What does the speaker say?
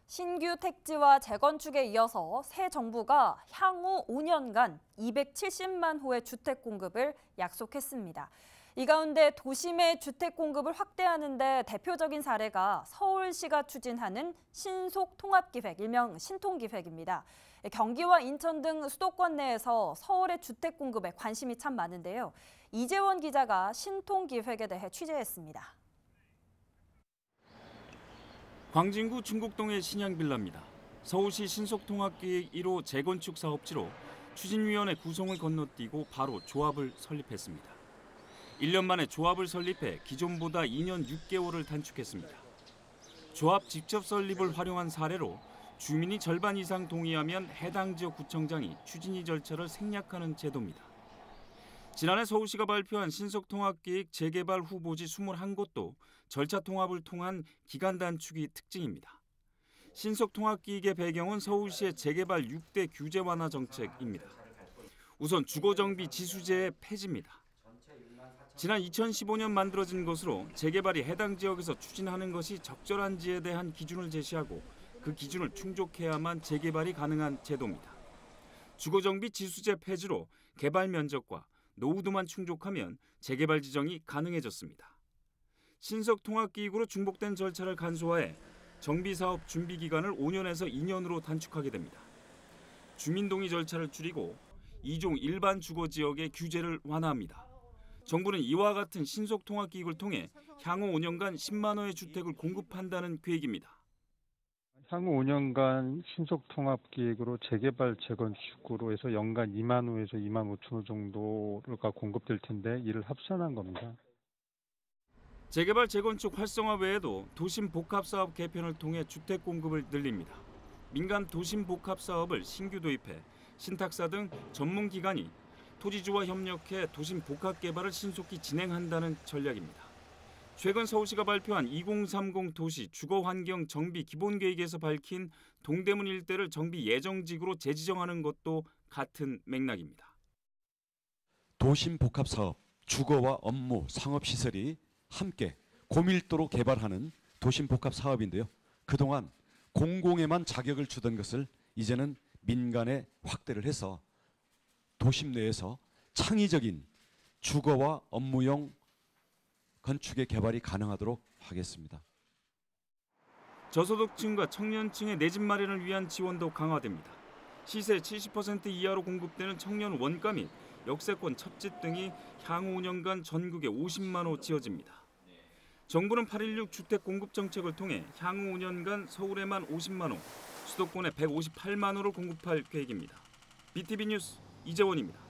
신규 택지와 재건축에 이어서 새 정부가 향후 5년간 270만 호의 주택 공급을 약속했습니다. 이 가운데 도심의 주택 공급을 확대하는 데 대표적인 사례가 서울시가 추진하는 신속통합기획, 일명 신통기획입니다. 경기와 인천 등 수도권 내에서 서울의 주택 공급에 관심이 참 많은데요. 이재원 기자가 신통기획에 대해 취재했습니다. 광진구 중곡동의 신양빌라입니다. 서울시 신속통합기획 1호 재건축 사업지로 추진위원회 구성을 건너뛰고 바로 조합을 설립했습니다. 1년 만에 조합을 설립해 기존보다 2년 6개월을 단축했습니다. 조합 직접 설립을 활용한 사례로 주민이 절반 이상 동의하면 해당 지역 구청장이 추진위 절차를 생략하는 제도입니다. 지난해 서울시가 발표한 신속통합기획 재개발 후보지 21곳도 절차 통합을 통한 기간 단축이 특징입니다. 신속통합기획의 배경은 서울시의 재개발 6대 규제 완화 정책입니다. 우선 주거정비 지수제의 폐지입니다. 지난 2015년 만들어진 것으로 재개발이 해당 지역에서 추진하는 것이 적절한지에 대한 기준을 제시하고 그 기준을 충족해야만 재개발이 가능한 제도입니다. 주거정비 지수제 폐지로 개발 면적과 노후도만 충족하면 재개발 지정이 가능해졌습니다. 신속통합기획으로 중복된 절차를 간소화해 정비사업 준비기간을 5년에서 2년으로 단축하게 됩니다. 주민동의 절차를 줄이고 2종 일반 주거지역의 규제를 완화합니다. 정부는 이와 같은 신속통합기획을 통해 향후 5년간 10만 호의 주택을 공급한다는 계획입니다. 향후 5년간 신속통합기획으로 재개발, 재건축으로 해서 연간 2만 호에서 2만 5천 호 정도가 공급될 텐데 이를 합산한 겁니다. 재개발, 재건축 활성화 외에도 도심 복합사업 개편을 통해 주택 공급을 늘립니다. 민간 도심 복합사업을 신규 도입해 신탁사 등 전문기관이 토지주와 협력해 도심 복합 개발을 신속히 진행한다는 전략입니다. 최근 서울시가 발표한 2030 도시 주거환경 정비 기본계획에서 밝힌 동대문 일대를 정비 예정지구로 재지정하는 것도 같은 맥락입니다. 도심 복합사업, 주거와 업무, 상업시설이 함께 고밀도로 개발하는 도심 복합사업인데요. 그동안 공공에만 자격을 주던 것을 이제는 민간에 확대를 해서 도심 내에서 창의적인 주거와 업무용 건축의 개발이 가능하도록 하겠습니다. 저소득층과 청년층의 내 집 마련을 위한 지원도 강화됩니다. 시세 70% 이하로 공급되는 청년 원가 및 역세권 첫 집 등이 향후 5년간 전국에 50만 호 지어집니다. 정부는 8.16 주택 공급 정책을 통해 향후 5년간 서울에만 50만 호, 수도권에 158만 호를 공급할 계획입니다. BTV 뉴스 이재원입니다.